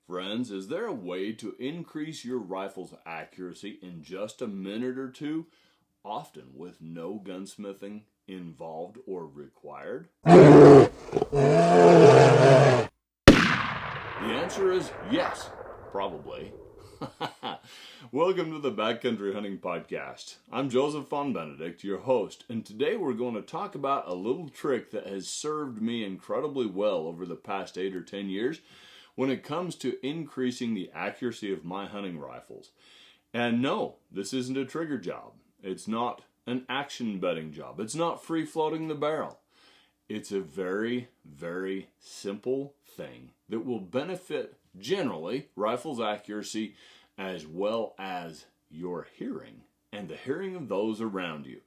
Friends, is there a way to increase your rifle's accuracy in just a minute or two, often with no gunsmithing involved or required? The answer is yes, probably. Welcome to the Backcountry Hunting Podcast. I'm Joseph Von Benedict, your host, and today we're going to talk about a little trick that has served me incredibly well over the past 8 or 10 years when it comes to increasing the accuracy of my hunting rifles. And no, this isn't a trigger job. It's not an action bedding job. It's not free floating the barrel. It's a very, very simple thing that will benefit generally rifle's accuracy as well as your hearing and the hearing of those around you.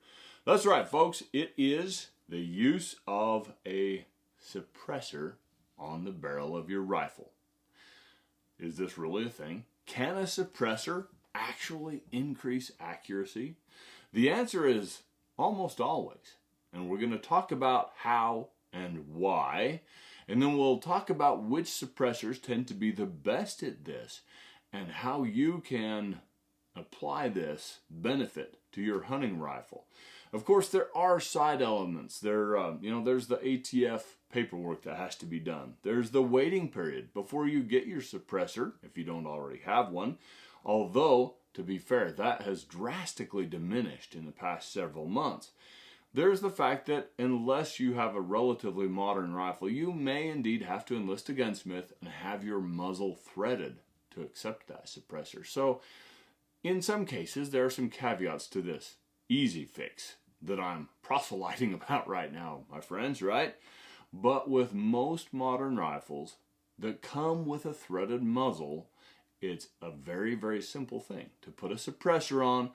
That's right, folks. It is the use of a suppressor on the barrel of your rifle. Is this really a thing? Can a suppressor actually increase accuracy? The answer is almost always. And we're going to talk about how and why. And then we'll talk about which suppressors tend to be the best at this and how you can apply this benefit to your hunting rifle. Of course, there are side elements. There's the ATF paperwork that has to be done. There's the waiting period before you get your suppressor, if you don't already have one. Although, to be fair, that has drastically diminished in the past several months. There's the fact that unless you have a relatively modern rifle, you may indeed have to enlist a gunsmith and have your muzzle threaded to accept that suppressor. So, in some cases, there are some caveats to this easy fix that I'm proselyting about right now, my friends, right? But with most modern rifles that come with a threaded muzzle, it's a very, very simple thing to put a suppressor on,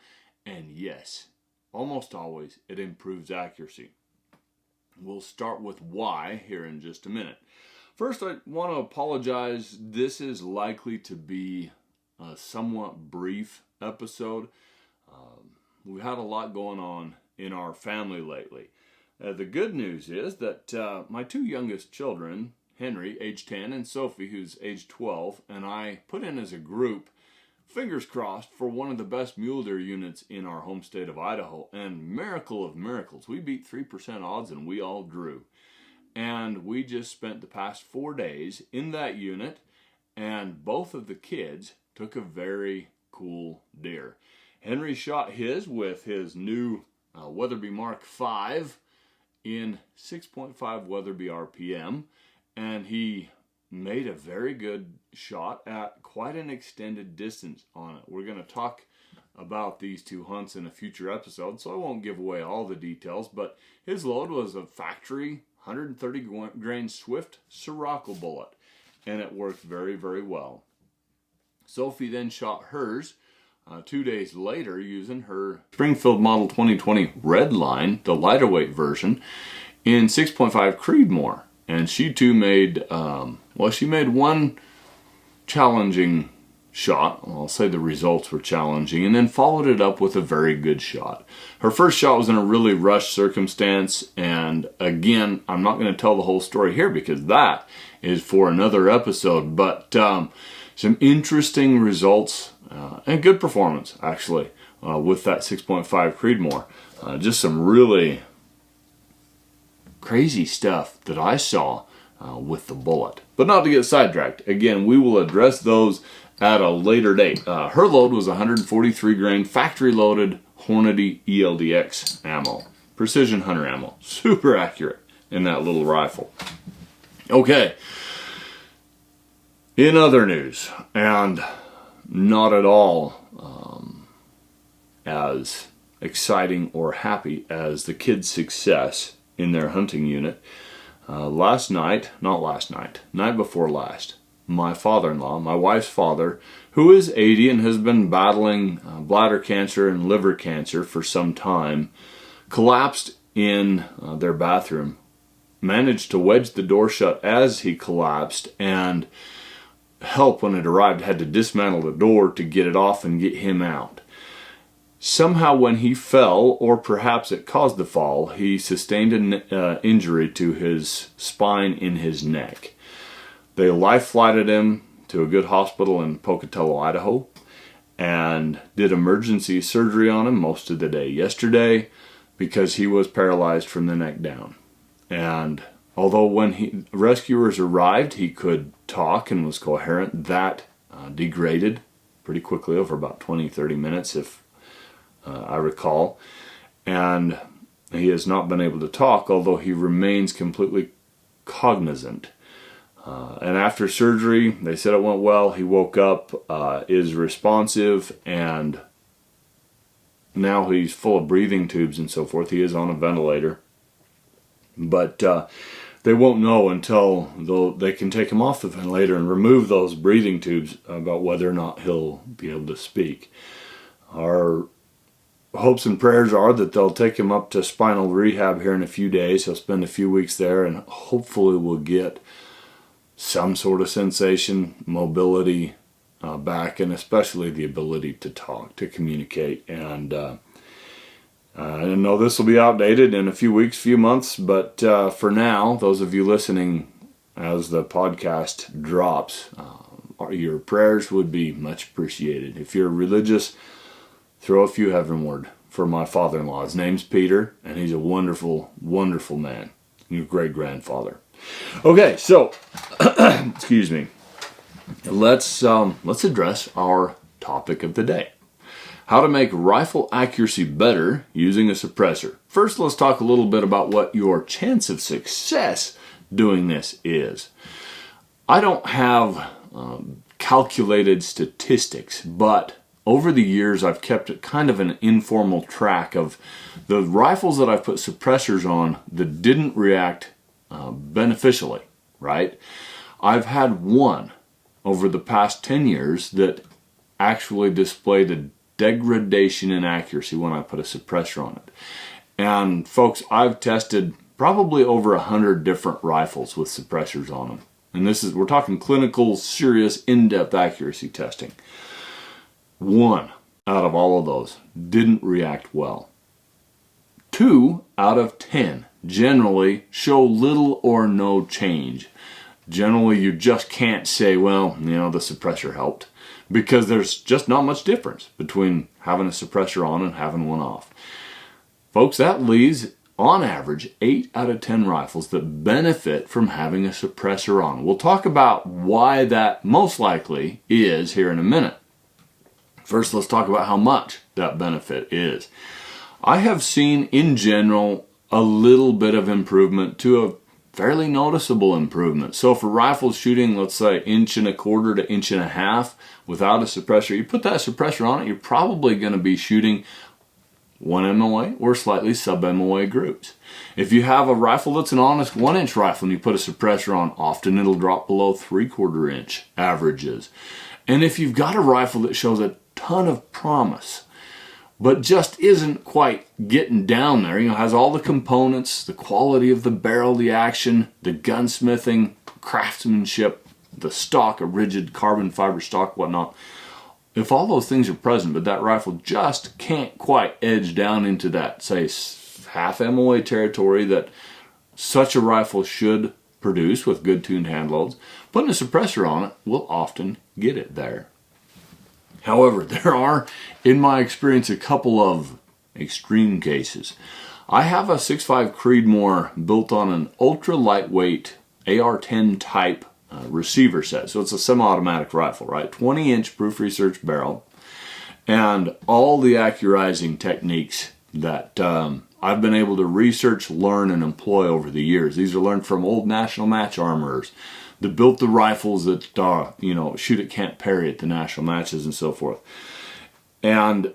and yes, almost always it improves accuracy. We'll start with why here in just a minute. First, I want to apologize. This is likely to be a somewhat brief episode. We've had a lot going on in our family lately. The good news is that my two youngest children, Henry, age 10, and Sophie, who's age 12, and I put in as a group, fingers crossed, for one of the best mule deer units in our home state of Idaho. And miracle of miracles, we beat 3% odds and we all drew. And we just spent the past 4 days in that unit, and both of the kids took a very cool deer. Henry shot his with his new Weatherby Mark V in 6.5 Weatherby RPM, and he made a very good shot at quite an extended distance on it. We're going to talk about these two hunts in a future episode, so I won't give away all the details, but his load was a factory 130 grain Swift Sirocco bullet, and it worked very, very well. Sophie then shot hers 2 days later using her Springfield Model 2020 Redline, the lighter weight version, in 6.5 Creedmoor. And she too made, she made one challenging shot. I'll say the results were challenging, and then followed it up with a very good shot. Her first shot was in a really rushed circumstance, and again, I'm not going to tell the whole story here because that is for another episode, but some interesting results and good performance, actually, with that 6.5 Creedmoor. Just some really crazy stuff that I saw with the bullet. But not to get sidetracked. Again, we will address those at a later date. Her load was 143 grain factory loaded Hornady ELDX ammo. Precision hunter ammo. Super accurate in that little rifle. Okay. In other news, and not at all as exciting or happy as the kids' success in their hunting unit, night before last, my father-in-law, my wife's father, who is 80 and has been battling bladder cancer and liver cancer for some time, collapsed in their bathroom, managed to wedge the door shut as he collapsed, and help when it arrived had to dismantle the door to get it off and get him out. Somehow when he fell, or perhaps it caused the fall, he sustained an injury to his spine in his neck. They life-flighted him to a good hospital in Pocatello, Idaho, and did emergency surgery on him most of the day yesterday because he was paralyzed from the neck down. And although when rescuers arrived, he could talk and was coherent, that degraded pretty quickly over about 20-30 minutes, if I recall. And he has not been able to talk, although he remains completely cognizant. And after surgery, they said it went well. He woke up, is responsive, and now he's full of breathing tubes and so forth. He is on a ventilator. But they won't know until they can take him off the ventilator and remove those breathing tubes about whether or not he'll be able to speak. Our hopes and prayers are that they'll take him up to spinal rehab here in a few days. He'll spend a few weeks there, and hopefully we'll get some sort of sensation, mobility back, and especially the ability to talk, to communicate. And I know this will be outdated in a few weeks, few months, but for now, those of you listening as the podcast drops, your prayers would be much appreciated. If you're religious, throw a few heavenward for my father-in-law. His name's Peter, and he's a wonderful, wonderful man. Your great-grandfather. Okay, so, excuse me. Let's address our topic of the day. How to make rifle accuracy better using a suppressor. First, let's talk a little bit about what your chance of success doing this is. I don't have calculated statistics, but over the years I've kept kind of an informal track of the rifles that I've put suppressors on that didn't react beneficially, right? I've had one over the past 10 years that actually displayed a degradation in accuracy when I put a suppressor on it. And folks, I've tested probably over 100 different rifles with suppressors on them. And we're talking clinical, serious, in-depth accuracy testing. One out of all of those didn't react well. 2 out of 10 generally show little or no change. Generally, you just can't say, well, the suppressor helped, because there's just not much difference between having a suppressor on and having one off. Folks, that leaves, on average, 8 out of 10 rifles that benefit from having a suppressor on. We'll talk about why that most likely is here in a minute. First, let's talk about how much that benefit is. I have seen, in general, a little bit of improvement to a fairly noticeable improvement. So for rifles shooting, let's say 1.25 to 1.5 without a suppressor, you put that suppressor on it, you're probably going to be shooting 1 MOA or slightly sub-MOA groups. If you have a rifle that's an honest 1-inch rifle and you put a suppressor on, often it'll drop below 3/4 inch averages. And if you've got a rifle that shows a ton of promise, but just isn't quite getting down there, has all the components, the quality of the barrel, the action, the gunsmithing, craftsmanship, the stock, a rigid carbon fiber stock, whatnot. If all those things are present, but that rifle just can't quite edge down into that, say, half MOA territory that such a rifle should produce with good tuned hand loads, putting a suppressor on it will often get it there. However, there are, in my experience, a couple of extreme cases. I have a 6.5 Creedmoor built on an ultra lightweight AR-10 type receiver set. So it's a semi-automatic rifle, right? 20-inch proof research barrel, and all the accurizing techniques that I've been able to research, learn, and employ over the years. These are learned from old national match armorers that built the rifles that shoot at Camp Perry at the national matches and so forth. And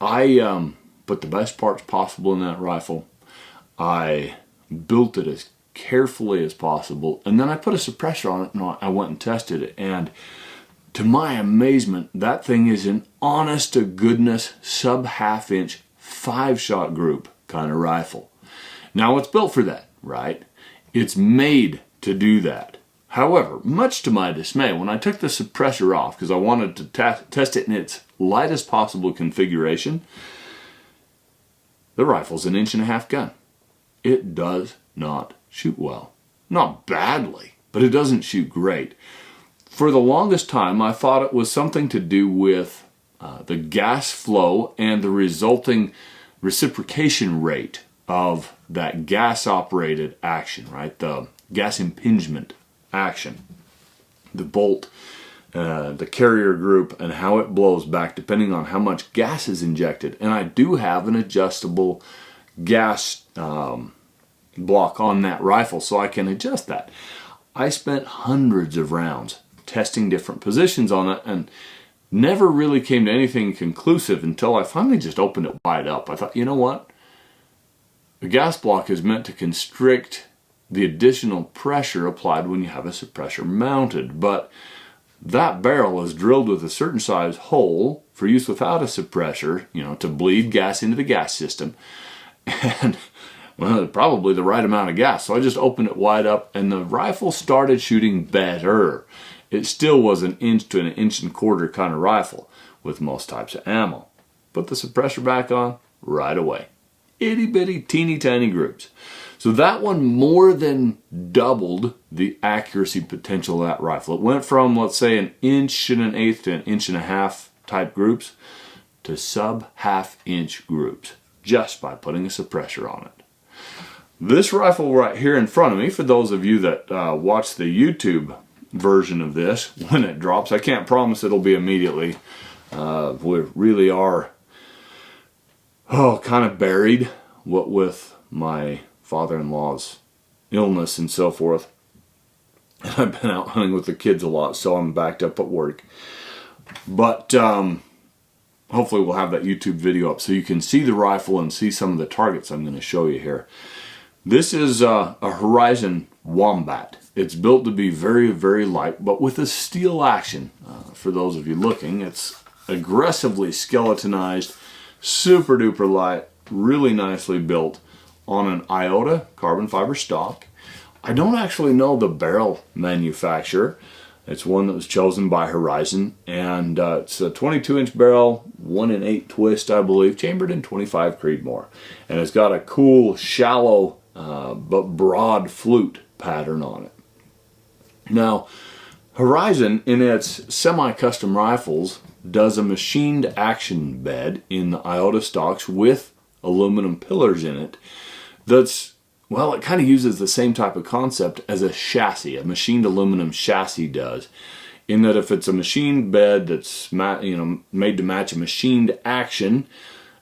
I put the best parts possible in that rifle. I built it as carefully as possible, and then I put a suppressor on it, and I went and tested it. And to my amazement, that thing is an honest to goodness sub-half inch 5-shot group kind of rifle. Now it's built for that, right? It's made to do that. However, much to my dismay, when I took the suppressor off, because I wanted to test it in its lightest possible configuration, the rifle's an 1.5-inch gun. It does not shoot well. Not badly, but it doesn't shoot great. for the longest time, I thought it was something to do with the gas flow and the resulting reciprocation rate of that gas-operated action, right? The gas impingement action. The bolt, the carrier group, and how it blows back depending on how much gas is injected. And I do have an adjustable gas block on that rifle, so I can adjust that. I spent hundreds of rounds testing different positions on it and never really came to anything conclusive until I finally just opened it wide up. I thought, you know what? The gas block is meant to constrict the additional pressure applied when you have a suppressor mounted, but that barrel is drilled with a certain size hole for use without a suppressor, to bleed gas into the gas system. And well, probably the right amount of gas. So I just opened it wide up and the rifle started shooting better. It still was an inch to an inch and quarter kind of rifle with most types of ammo. Put the suppressor back on right away. Itty bitty teeny tiny groups. So that one more than doubled the accuracy potential of that rifle. It went from, let's say, 1 1/8 to 1.5 inch type groups to sub half-inch groups just by putting a suppressor on it. This rifle right here in front of me, for those of you that watch the YouTube version of this, when it drops, I can't promise it'll be immediately. We really are kind of buried, what with my father-in-law's illness and so forth. And I've been out hunting with the kids a lot, so I'm backed up at work. But hopefully we'll have that YouTube video up so you can see the rifle and see some of the targets I'm going to show you here. This is a Horizon Wombat. It's built to be very, very light, but with a steel action. For those of you looking, it's aggressively skeletonized, super duper light, really nicely built on an iota carbon fiber stock. I don't actually know the barrel manufacturer. It's one that was chosen by Horizon, and it's a 22-inch barrel, 1 in 8 twist, I believe, chambered in 25 Creedmoor. And it's got a cool, shallow, but broad flute pattern on it. Now, Horizon, in its semi-custom rifles, does a machined action bed in the iota stocks with aluminum pillars in it that's, well, it kind of uses the same type of concept as a chassis, a machined aluminum chassis does, in that if it's a machined bed that's made to match a machined action,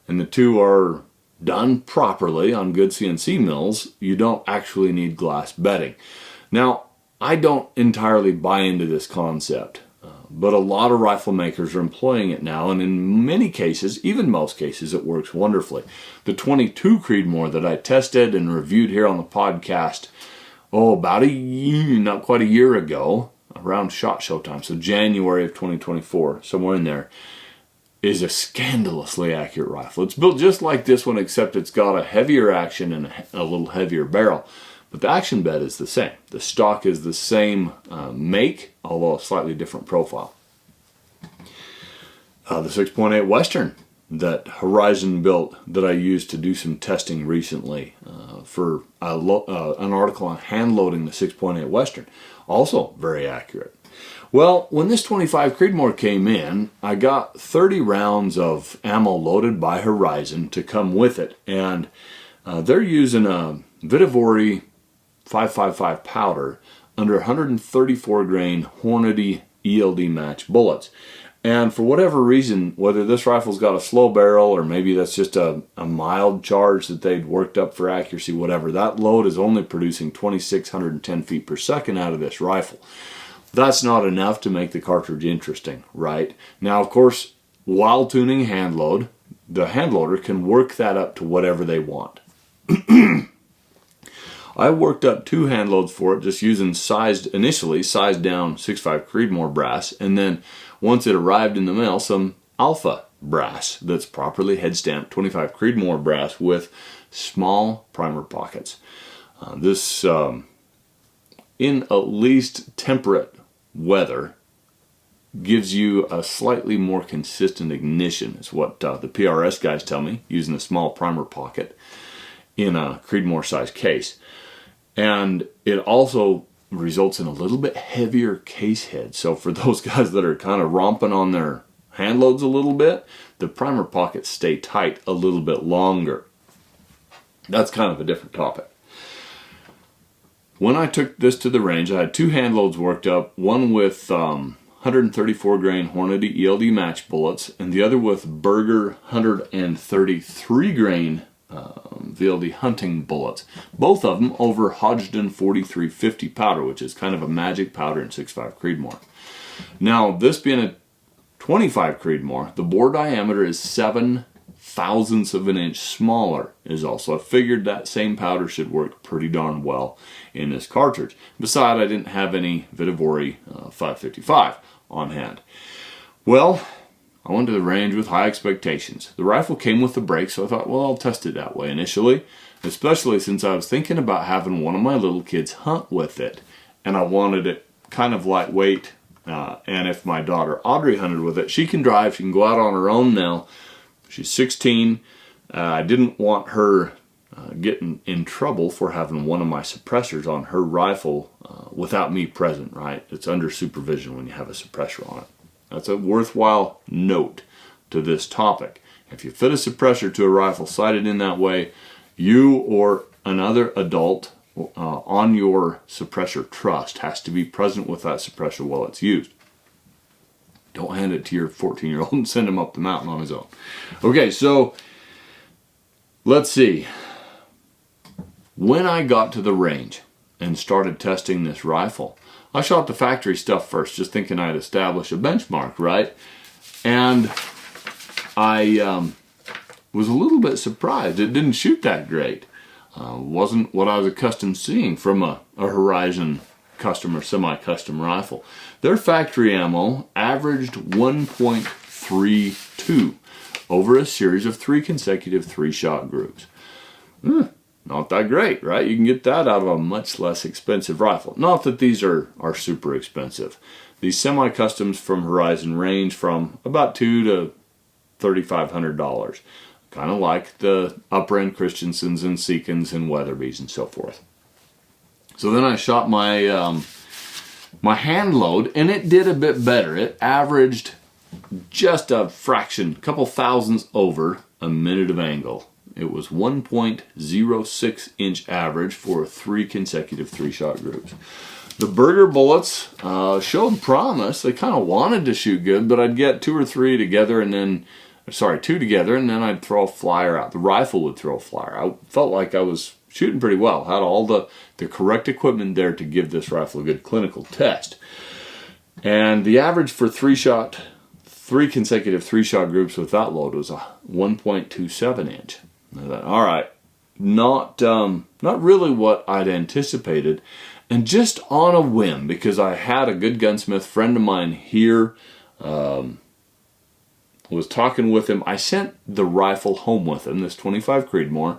and the two are done properly on good CNC mills, you don't actually need glass bedding. Now, I don't entirely buy into this concept, but a lot of rifle makers are employing it now, and in many cases, even most cases, it works wonderfully. The 22 Creedmoor that I tested and reviewed here on the podcast, about a year, not quite a year ago, around SHOT Show time, so January of 2024, somewhere in there, is a scandalously accurate rifle. It's built just like this one, except it's got a heavier action and a little heavier barrel. But the action bed is the same. The stock is the same make, although a slightly different profile. The 6.8 Western that Horizon built that I used to do some testing recently for an article on hand loading the 6.8 Western. Also very accurate. Well, when this 25 Creedmoor came in, I got 30 rounds of ammo loaded by Horizon to come with it. And they're using a Vitivori 555 powder under 134 grain Hornady ELD match bullets. And for whatever reason, whether this rifle's got a slow barrel or maybe that's just a mild charge that they'd worked up for accuracy, whatever, that load is only producing 2,610 feet per second out of this rifle. That's not enough to make the cartridge interesting, right? Now, of course, while tuning hand load, the hand loader can work that up to whatever they want. I worked up 2 hand loads for it, just using initially sized down 6.5 Creedmoor brass, and then once it arrived in the mail, some alpha brass that's properly head stamped 25 Creedmoor brass with small primer pockets. This, in at least temperate weather, gives you a slightly more consistent ignition, is what the PRS guys tell me, using a small primer pocket in a Creedmoor size case. And it also results in a little bit heavier case head. So for those guys that are kind of romping on their hand loads a little bit, the primer pockets stay tight a little bit longer. That's kind of a different topic. When I took this to the range, I had 2 hand loads worked up, one with 134 grain Hornady ELD match bullets, and the other with Berger 133 grain VLD hunting bullets. Both of them over Hodgdon 4350 powder, which is kind of a magic powder in 6.5 Creedmoor. Now, this being a 25 Creedmoor, the bore diameter is 7 thousandths of an inch smaller is all. So I figured that same powder should work pretty darn well in this cartridge. Besides, I didn't have any Vitivori 555 on hand. Well, I went to the range with high expectations. The rifle came with the brake, so I thought, well, I'll test it that way initially, especially since I was thinking about having one of my little kids hunt with it, and I wanted it kind of lightweight, and if my daughter Audrey hunted with it, she can drive, she can go out on her own now. She's 16. I didn't want her getting in trouble for having one of my suppressors on her rifle without me present, right? It's under supervision when you have a suppressor on it. That's a worthwhile note to this topic. If you fit a suppressor to a rifle sighted in that way, you or another adult on your suppressor trust has to be present with that suppressor while it's used. Don't hand it to your 14-year-old and send him up the mountain on his own. Okay, so let's see. When I got to the range and started testing this rifle, I shot the factory stuff first, just thinking I'd establish a benchmark, right? And I was a little bit surprised. It didn't shoot that great. Wasn't what I was accustomed to seeing from a Horizon custom or semi-custom rifle. Their factory ammo averaged 1.32 over a series of 3 consecutive 3-shot groups. Not that great, right? You can get that out of a much less expensive rifle. Not that these are super expensive. These semi-customs from Horizon range from about $200 to $3,500. Kind of like the upper-end Christensens and Seekins and Weatherbys and so forth. So then I shot my my hand load, and it did a bit better. It averaged just a fraction, a couple thousandths over a minute of angle. It was 1.06 inch average for 3 consecutive 3-shot groups. The Berger bullets showed promise. They kind of wanted to shoot good, but I'd get 2 or 3 together and then, sorry, 2 together, and then I'd throw a flyer out. The rifle would throw a flyer. I felt like I was shooting pretty well. Had all the correct equipment there to give this rifle a good clinical test. And the average for 3 consecutive 3-shot groups with that load was a 1.27 inch. I thought, all right, not really what I'd anticipated. And just on a whim, because I had a good gunsmith friend of mine here, was talking with him. I sent the rifle home with him, this 25 Creedmoor,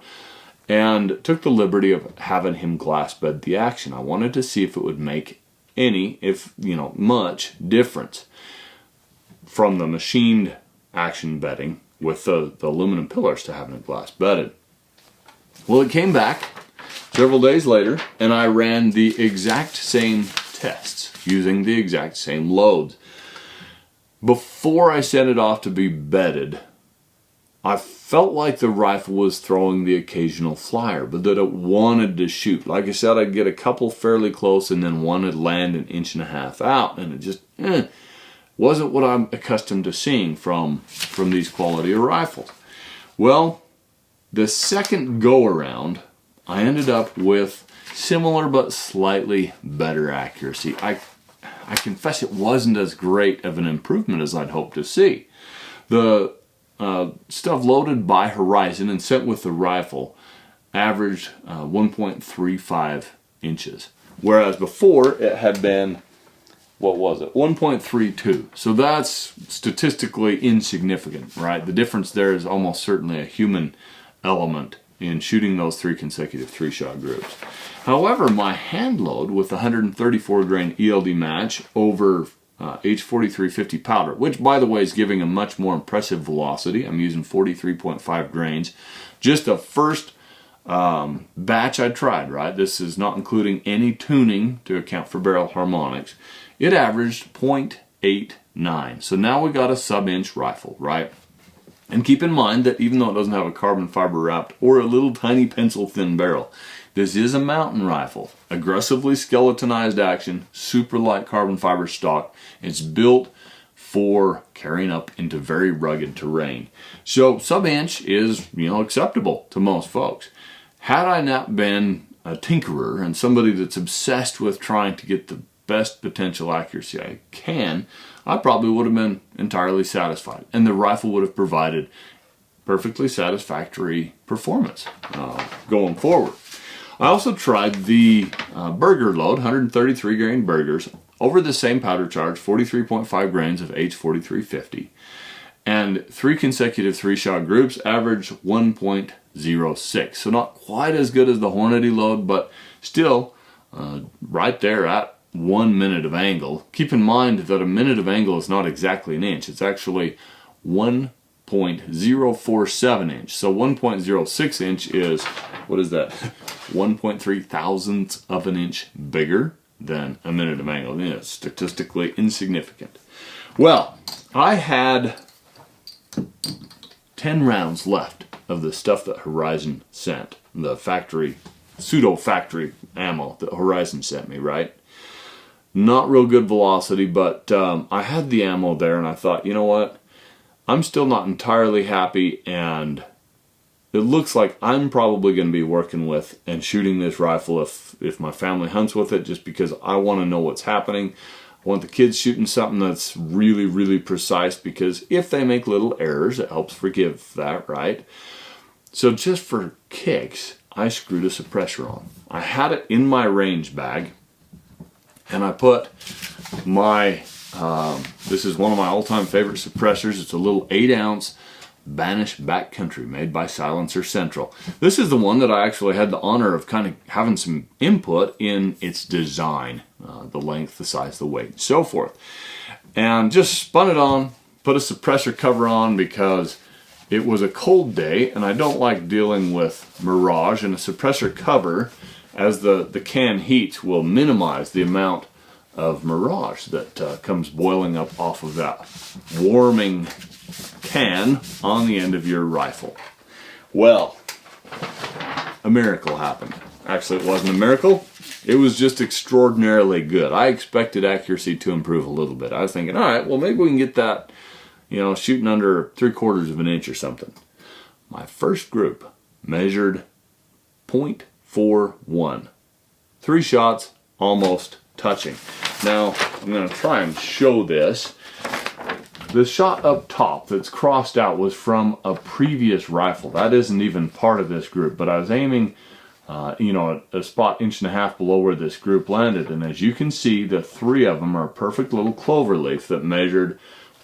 and took the liberty of having him glass bed the action. I wanted to see if it would make any, if much difference from the machined action bedding with the aluminum pillars to having it glass bedded. Well, it came back several days later, and I ran the exact same tests using the exact same loads. Before I sent it off to be bedded, I felt like the rifle was throwing the occasional flyer, but that it wanted to shoot. Like I said, I'd get a couple fairly close, and then one would land 1.5 inches out, and it just wasn't what I'm accustomed to seeing from these quality of rifles. Well, the second go-around, I ended up with similar but slightly better accuracy. I confess it wasn't as great of an improvement as I'd hoped to see. The stuff loaded by Horizon and sent with the rifle averaged 1.35 inches. Whereas before it had been, what was it, 1.32. So that's statistically insignificant, right? The difference there is almost certainly a human element in shooting those 3 consecutive 3-shot groups. However, my hand load with the 134 grain ELD match over H4350 powder, which by the way is giving a much more impressive velocity. I'm using 43.5 grains. Just the first batch I tried, right? This is not including any tuning to account for barrel harmonics. It averaged .89. So now we got a sub-inch rifle, right? And keep in mind that even though it doesn't have a carbon fiber wrapped or a little tiny pencil thin barrel, this is a mountain rifle. Aggressively skeletonized action, super light carbon fiber stock. It's built for carrying up into very rugged terrain. So sub-inch is, acceptable to most folks. Had I not been a tinkerer and somebody that's obsessed with trying to get the best potential accuracy I can, I probably would have been entirely satisfied. And the rifle would have provided perfectly satisfactory performance going forward. I also tried the burger load, 133 grain burgers, over the same powder charge, 43.5 grains of H4350. And 3 consecutive 3-shot groups averaged 1.06. So not quite as good as the Hornady load, but still right there at 1 minute of angle. Keep in mind that a minute of angle is not exactly an inch. It's actually 1.047 inch. So 1.06 inch is, what is that? 1.3 thousandths of an inch bigger than a minute of angle. It's statistically insignificant. Well, I had 10 rounds left of the stuff that Horizon sent, the factory, pseudo-factory ammo that Horizon sent me, right? Not real good velocity, but I had the ammo there and I thought, you know what? I'm still not entirely happy, and it looks like I'm probably going to be working with and shooting this rifle if my family hunts with it, just because I want to know what's happening. I want the kids shooting something that's really, really precise, because if they make little errors, it helps forgive that, right? So just for kicks, I screwed a suppressor on. I had it in my range bag, and I put my, this is one of my all-time favorite suppressors. It's a little 8-ounce Banish Backcountry made by Silencer Central. This is the one that I actually had the honor of kind of having some input in its design, the length, the size, the weight, and so forth. And just spun it on, put a suppressor cover on because it was a cold day and I don't like dealing with mirage, and a suppressor cover, as the can heats, will minimize the amount of mirage that comes boiling up off of that warming can on the end of your rifle. Well, a miracle happened. Actually, it wasn't a miracle. It was just extraordinarily good. I expected accuracy to improve a little bit. I was thinking, all right, well, maybe we can get that, shooting under 3/4 of an inch or something. My first group measured .41. 3 shots, almost touching. Now, I'm going to try and show this. The shot up top that's crossed out was from a previous rifle. That isn't even part of this group, but I was aiming, a spot 1.5 inches below where this group landed. And as you can see, the 3 of them are a perfect little clover leaf that measured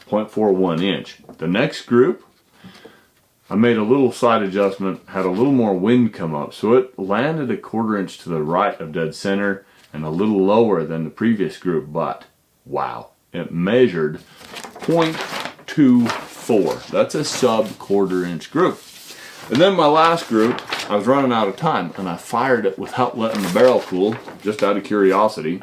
.41 inch. The next group, I made a little side adjustment, had a little more wind come up, so it landed 1/4 inch to the right of dead center and a little lower than the previous group, but wow, it measured .24. That's a sub 1/4 inch group. And then my last group, I was running out of time and I fired it without letting the barrel cool, just out of curiosity.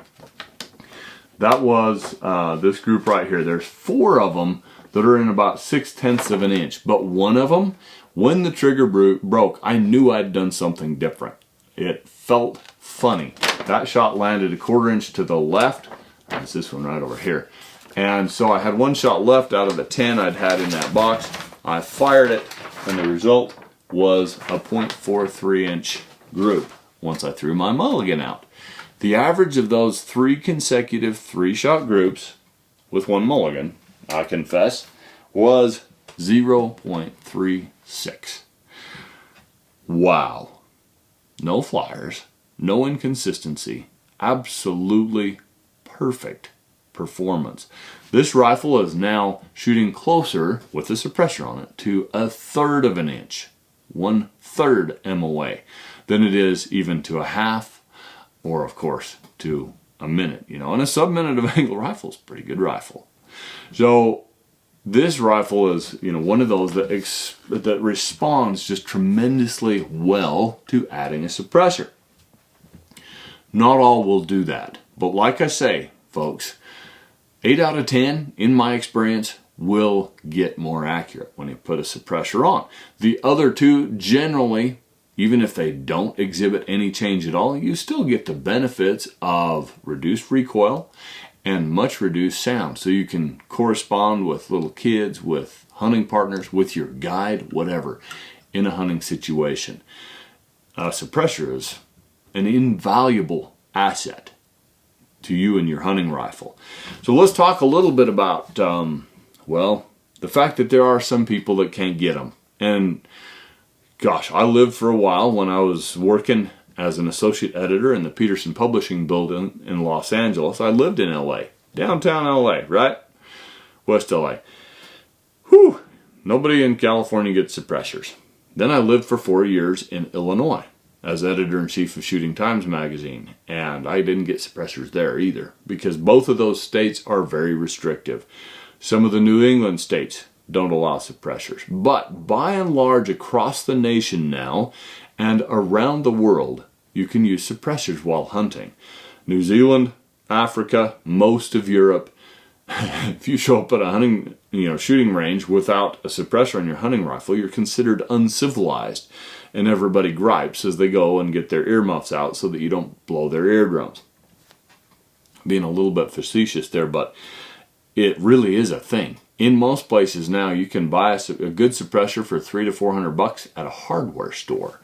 That was this group right here. There's 4 of them that are in about 6/10 of an inch, but one of them, when the trigger broke, I knew I'd done something different. It felt funny. That shot landed 1/4 inch to the left. That's this one right over here. And so I had 1 shot left out of the 10 I'd had in that box. I fired it, and the result was a .43 inch group once I threw my mulligan out. The average of those 3 consecutive 3-shot groups with 1 mulligan, I confess, was 0.36. Wow. No flyers, no inconsistency, absolutely perfect performance. This rifle is now shooting closer, with the suppressor on it, to 1/3 of an inch, 1/3 MOA, than it is even to 1/2, or of course to a minute. And a sub-minute of angle rifle is a pretty good rifle. So this rifle is, one of those that responds just tremendously well to adding a suppressor. Not all will do that, but like I say, folks, 8 out of 10, in my experience, will get more accurate when you put a suppressor on. The other two, generally, even if they don't exhibit any change at all, you still get the benefits of reduced recoil and much reduced sound. So you can correspond with little kids, with hunting partners, with your guide, whatever, in a hunting situation. A suppressor is an invaluable asset to you and your hunting rifle. So let's talk a little bit about, the fact that there are some people that can't get them. And gosh, I lived for a while when I was working as an associate editor in the Peterson Publishing Building in Los Angeles. I lived in LA, downtown LA, right? West LA. Whew, nobody in California gets suppressors. Then I lived for 4 years in Illinois as editor-in-chief of Shooting Times magazine, and I didn't get suppressors there either, because both of those states are very restrictive. Some of the New England states don't allow suppressors, but by and large across the nation now and around the world, you can use suppressors while hunting. New Zealand, Africa, most of Europe. If you show up at a hunting, shooting range without a suppressor on your hunting rifle, you're considered uncivilized, and everybody gripes as they go and get their earmuffs out so that you don't blow their eardrums. Being a little bit facetious there, but it really is a thing. In most places now, you can buy a good suppressor for $300 to $400 at a hardware store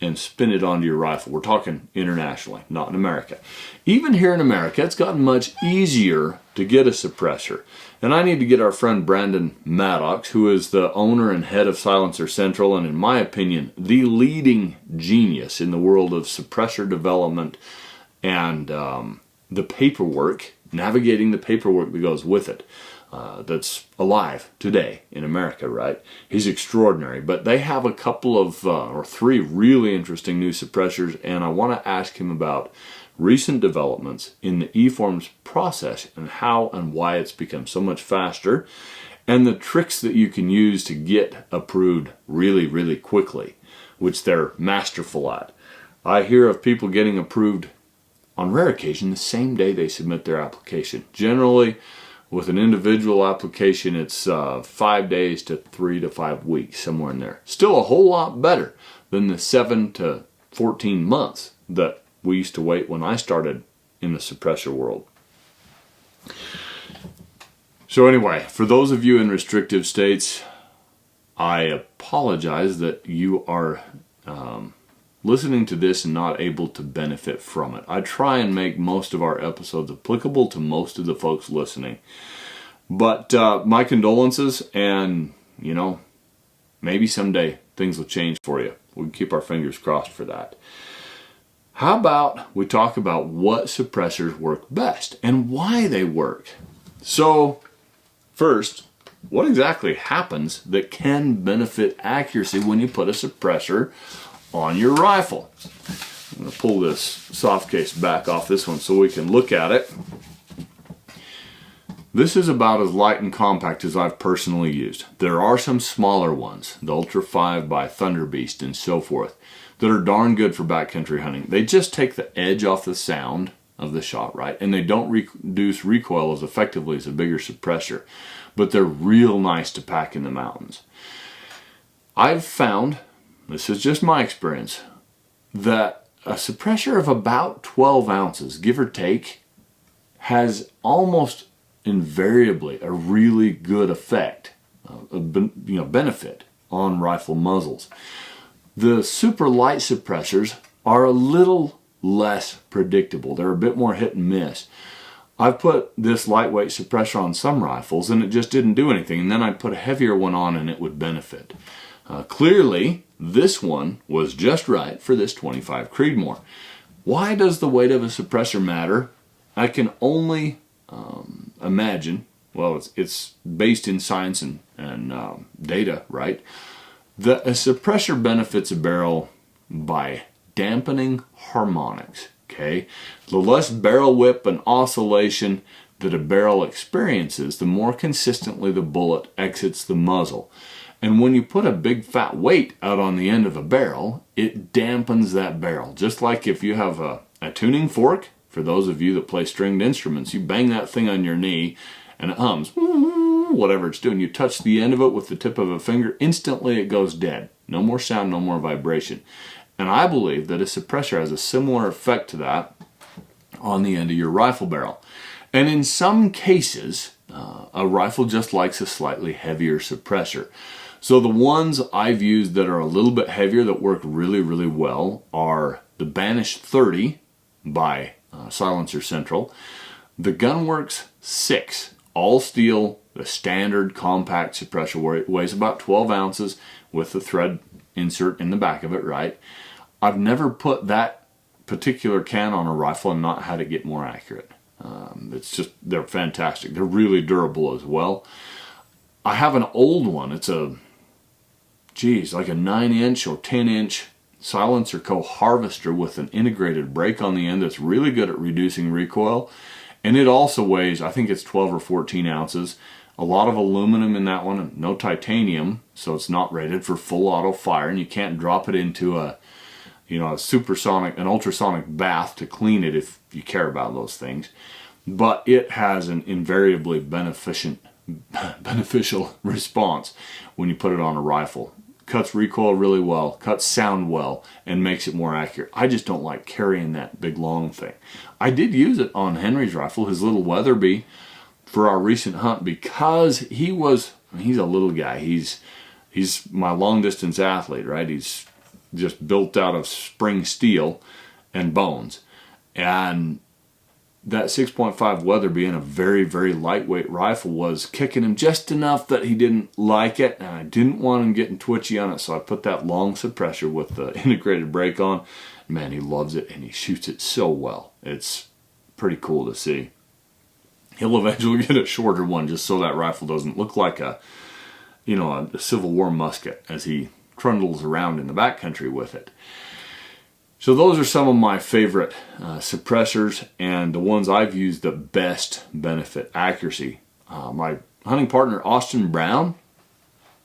and spin it onto your rifle. We're talking internationally, not in America. Even here in America, it's gotten much easier to get a suppressor. And I need to get our friend Brandon Maddox, who is the owner and head of Silencer Central, and in my opinion, the leading genius in the world of suppressor development and the paperwork, navigating the paperwork that goes with it. That's alive today in America, right? He's extraordinary. But they have a couple of, or 3 really interesting new suppressors, and I want to ask him about recent developments in the E-Forms process and how and why it's become so much faster, and the tricks that you can use to get approved really, really quickly, which they're masterful at. I hear of people getting approved on rare occasion the same day they submit their application. Generally, with an individual application, it's 5 days to 3 to 5 weeks, somewhere in there. Still a whole lot better than the 7 to 14 months that we used to wait when I started in the suppressor world. So anyway, for those of you in restrictive states, I apologize that you are listening to this and not able to benefit from it. I try and make most of our episodes applicable to most of the folks listening. But my condolences, and maybe someday things will change for you. We can keep our fingers crossed for that. How about we talk about what suppressors work best and why they work? So, first, what exactly happens that can benefit accuracy when you put a suppressor on your rifle? I'm going to pull this soft case back off this one so we can look at it. This is about as light and compact as I've personally used. There are some smaller ones, the Ultra 5 by Thunder Beast and so forth, that are darn good for backcountry hunting. They just take the edge off the sound of the shot, right? And they don't reduce recoil as effectively as a bigger suppressor, but they're real nice to pack in the mountains. I've found, this is just my experience, that a suppressor of about 12 ounces, give or take, has almost invariably a really good effect, benefit on rifle muzzles. The super light suppressors are a little less predictable. They're a bit more hit and miss. I've put this lightweight suppressor on some rifles and it just didn't do anything, and then I'd put a heavier one on and it would benefit. Clearly, this one was just right for this 25 Creedmoor. Why does the weight of a suppressor matter? I can only imagine, well, it's based in science and data, right? A suppressor benefits a barrel by dampening harmonics, okay? The less barrel whip and oscillation that a barrel experiences, the more consistently the bullet exits the muzzle. And when you put a big fat weight out on the end of a barrel, it dampens that barrel. Just like if you have a tuning fork, for those of you that play stringed instruments, you bang that thing on your knee and it hums, whatever it's doing. You touch the end of it with the tip of a finger, instantly it goes dead. No more sound, no more vibration. And I believe that a suppressor has a similar effect to that on the end of your rifle barrel. And in some cases, a rifle just likes a slightly heavier suppressor. So the ones I've used that are a little bit heavier that work really, really well are the Banish 30 by Silencer Central, the Gunworks 6, all steel, the standard compact suppressor where it weighs about 12 ounces with the thread insert in the back of it, right? I've never put that particular can on a rifle and not had it get more accurate. It's just, they're fantastic. They're really durable as well. I have an old one. It's like a 9-inch or 10-inch Silencer Co. Harvester with an integrated brake on the end that's really good at reducing recoil. And it also weighs, I think it's 12 or 14 ounces. A lot of aluminum in that one, no titanium, so it's not rated for full auto fire, and you can't drop it into a supersonic, an ultrasonic bath to clean it if you care about those things. But it has an invariably beneficial response when you put it on a rifle. Cuts recoil really well, cuts sound well, and makes it more accurate. I just don't like carrying that big long thing. I did use it on Henry's rifle, his little Weatherby, for our recent hunt because he's a little guy. He's my long distance athlete, right? He's just built out of spring steel and bones. And that 6.5 Weatherby in a very, very lightweight rifle was kicking him just enough that he didn't like it, and I didn't want him getting twitchy on it, so I put that long suppressor with the integrated brake on. Man, he loves it, and he shoots it so well. It's pretty cool to see. He'll eventually get a shorter one just so that rifle doesn't look like a Civil War musket as he trundles around in the backcountry with it. So those are some of my favorite suppressors and the ones I've used that best benefit accuracy. My hunting partner, Austin Brown,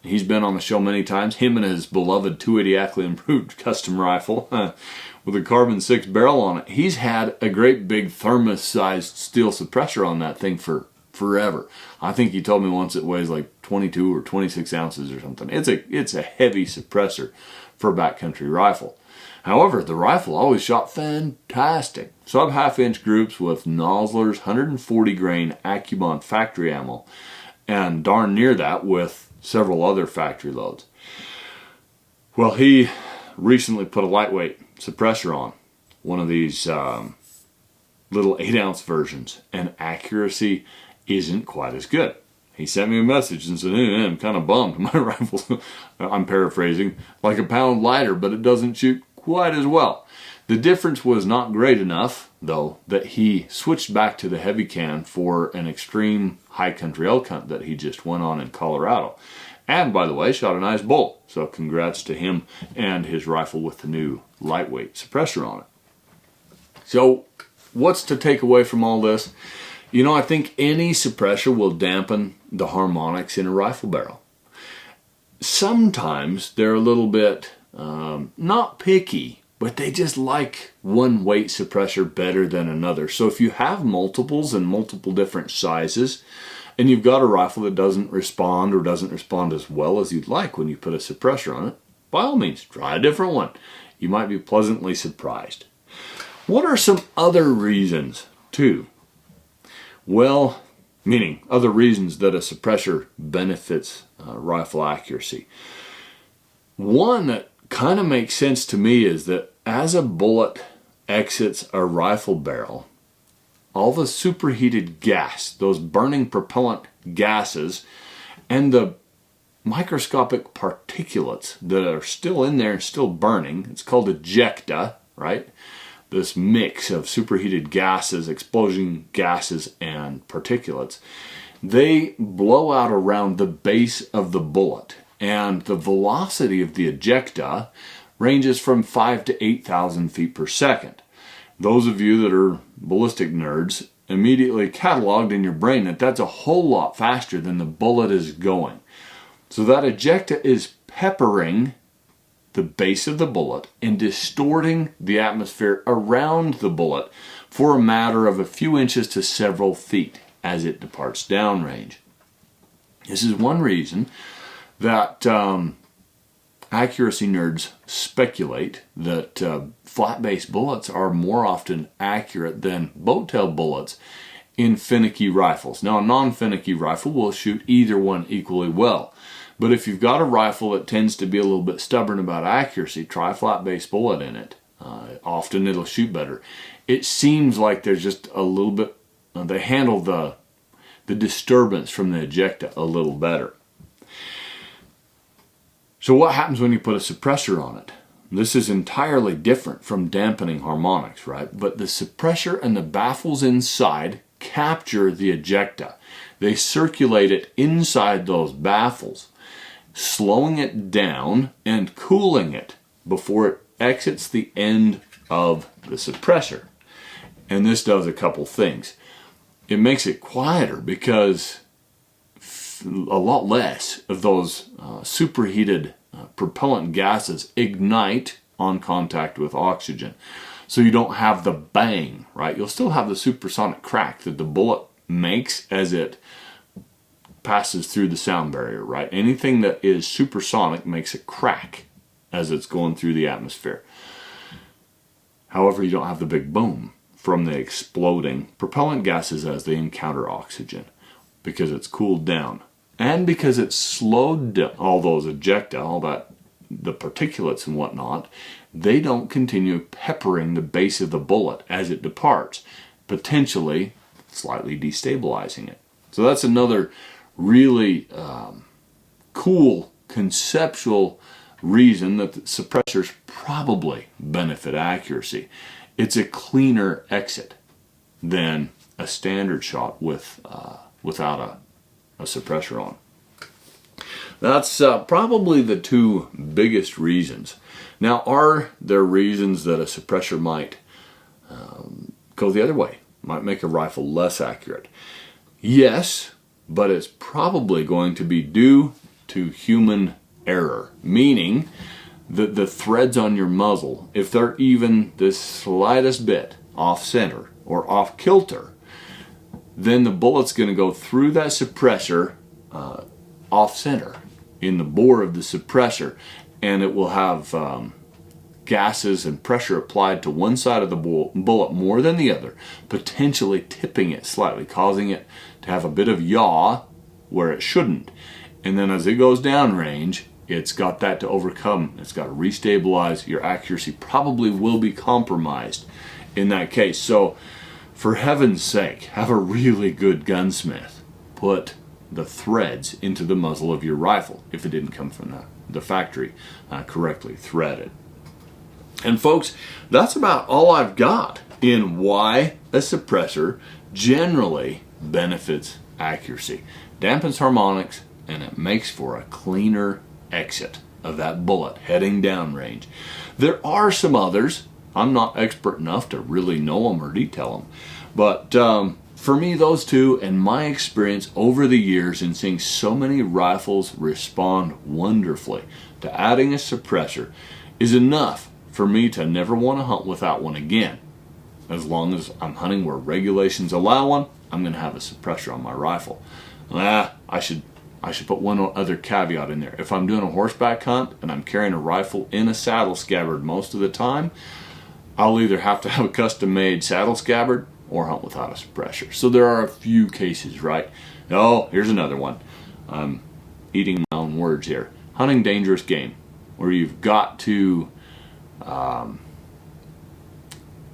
he's been on the show many times. Him and his beloved 280 Ackley improved custom rifle with a carbon 6 barrel on it. He's had a great big thermos-sized steel suppressor on that thing for forever. I think he told me once it weighs like 22 or 26 ounces or something. It's a heavy suppressor for a backcountry rifle. However, the rifle always shot fantastic. Sub half-inch groups with Nosler's 140 grain Accubon factory ammo, and darn near that with several other factory loads. Well, he recently put a lightweight suppressor on, one of these little 8-ounce versions, and accuracy isn't quite as good. He sent me a message and said, hey, I'm kind of bummed. My rifle's, I'm paraphrasing, like a pound lighter, but it doesn't shoot quite as well. The difference was not great enough, though, that he switched back to the heavy can for an extreme high country elk hunt that he just went on in Colorado. And, by the way, shot a nice bull. So congrats to him and his rifle with the new lightweight suppressor on it. So what's to take away from all this? I think any suppressor will dampen the harmonics in a rifle barrel. Sometimes they're a little bit not picky, but they just like one weight suppressor better than another. So if you have multiples and multiple different sizes, and you've got a rifle that doesn't respond or doesn't respond as well as you'd like when you put a suppressor on it, by all means, try a different one. You might be pleasantly surprised. What are some other reasons, too? Well, meaning other reasons that a suppressor benefits rifle accuracy. One that kind of makes sense to me is that as a bullet exits a rifle barrel, all the superheated gas, those burning propellant gases, and the microscopic particulates that are still in there and still burning, it's called ejecta, right? This mix of superheated gases, explosion gases, and particulates, they blow out around the base of the bullet. And the velocity of the ejecta ranges from 5,000 to 8,000 feet per second. Those of you that are ballistic nerds immediately cataloged in your brain that that's a whole lot faster than the bullet is going. So that ejecta is peppering the base of the bullet and distorting the atmosphere around the bullet for a matter of a few inches to several feet as it departs downrange. This is one reason that accuracy nerds speculate that flat base bullets are more often accurate than boat tail bullets in finicky rifles. Now, a non-finicky rifle will shoot either one equally well. But if you've got a rifle that tends to be a little bit stubborn about accuracy, try a flat base bullet in it. Often it'll shoot better. It seems like there's just a little bit, they handle the disturbance from the ejecta a little better. So what happens when you put a suppressor on it? This is entirely different from dampening harmonics, right? But the suppressor and the baffles inside capture the ejecta. They circulate it inside those baffles, slowing it down and cooling it before it exits the end of the suppressor. And this does a couple things. It makes it quieter because a lot less of those superheated propellant gases ignite on contact with oxygen. So you don't have the bang, right? You'll still have the supersonic crack that the bullet makes as it passes through the sound barrier, right? Anything that is supersonic makes a crack as it's going through the atmosphere. However, you don't have the big boom from the exploding propellant gases as they encounter oxygen because it's cooled down. And because it's slowed down, all those ejecta, all that, the particulates and whatnot, they don't continue peppering the base of the bullet as it departs, potentially slightly destabilizing it. So that's another really cool conceptual reason that the suppressors probably benefit accuracy. It's a cleaner exit than a standard shot without a suppressor on. That's probably the two biggest reasons. Now, are there reasons that a suppressor might go the other way, might make a rifle less accurate? Yes, but it's probably going to be due to human error, meaning that the threads on your muzzle, if they're even the slightest bit off center or off kilter, then the bullet's going to go through that suppressor off center in the bore of the suppressor, and it will have gases and pressure applied to one side of the bullet more than the other, potentially tipping it slightly, causing it to have a bit of yaw where it shouldn't. And then as it goes downrange, it's got that to overcome. It's got to restabilize. Your accuracy probably will be compromised in that case. So for heaven's sake, have a really good gunsmith put the threads into the muzzle of your rifle if it didn't come from the factory correctly threaded. And folks, that's about all I've got in why a suppressor generally benefits accuracy. Dampens harmonics, and it makes for a cleaner exit of that bullet heading downrange. There are some others. I'm not expert enough to really know them or detail them. But for me, those two, and my experience over the years in seeing so many rifles respond wonderfully to adding a suppressor, is enough for me to never want to hunt without one again. As long as I'm hunting where regulations allow one, I'm going to have a suppressor on my rifle. I should put one other caveat in there. If I'm doing a horseback hunt and I'm carrying a rifle in a saddle scabbard most of the time, I'll either have to have a custom-made saddle scabbard or hunt without a suppressor. So there are a few cases, right? Oh, here's another one. I'm eating my own words here. Hunting dangerous game, where you've got to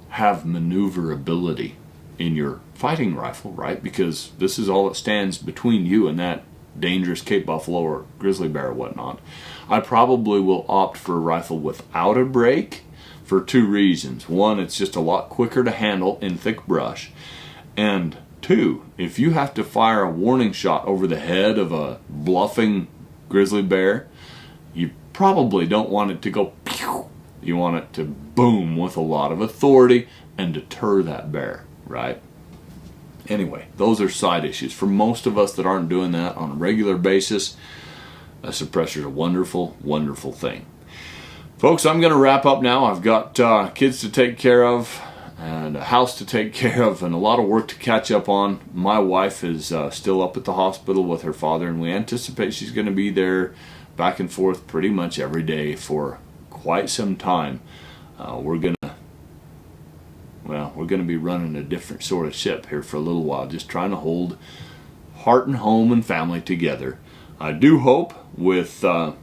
have maneuverability in your fighting rifle, right? Because this is all that stands between you and that dangerous Cape Buffalo or grizzly bear or whatnot. I probably will opt for a rifle without a brake for two reasons. One, it's just a lot quicker to handle in thick brush. And two, if you have to fire a warning shot over the head of a bluffing grizzly bear, you probably don't want it to go pew. You want it to boom with a lot of authority and deter that bear, right? Anyway, those are side issues. For most of us that aren't doing that on a regular basis, a suppressor is a wonderful, wonderful thing. Folks, I'm going to wrap up now. I've got kids to take care of and a house to take care of and a lot of work to catch up on. My wife is still up at the hospital with her father, and we anticipate she's going to be there back and forth pretty much every day for quite some time. We're going to be running a different sort of ship here for a little while, just trying to hold heart and home and family together. I do hope with a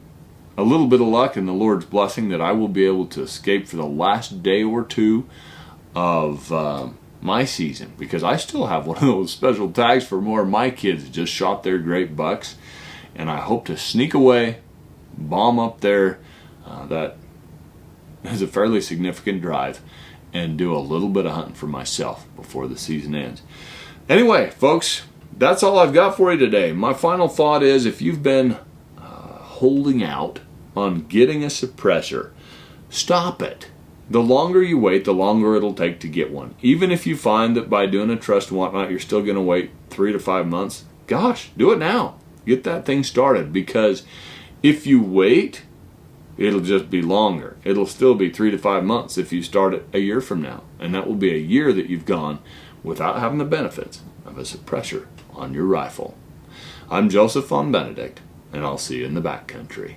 little bit of luck and the Lord's blessing that I will be able to escape for the last day or two of my season, because I still have one of those special tags for more of my kids that just shot their great bucks, and I hope to sneak away, bomb up there. That is a fairly significant drive, and do a little bit of hunting for myself before the season ends. Anyway, folks, that's all I've got for you today. My final thought is, if you've been holding out on getting a suppressor, stop it. The longer you wait, the longer it'll take to get one. Even if you find that by doing a trust and whatnot, you're still going to wait 3 to 5 months, gosh, do it now. Get that thing started, because if you wait, it'll just be longer. It'll still be 3 to 5 months if you start it a year from now. And that will be a year that you've gone without having the benefits of a suppressor on your rifle. I'm Joseph von Benedict, and I'll see you in the backcountry.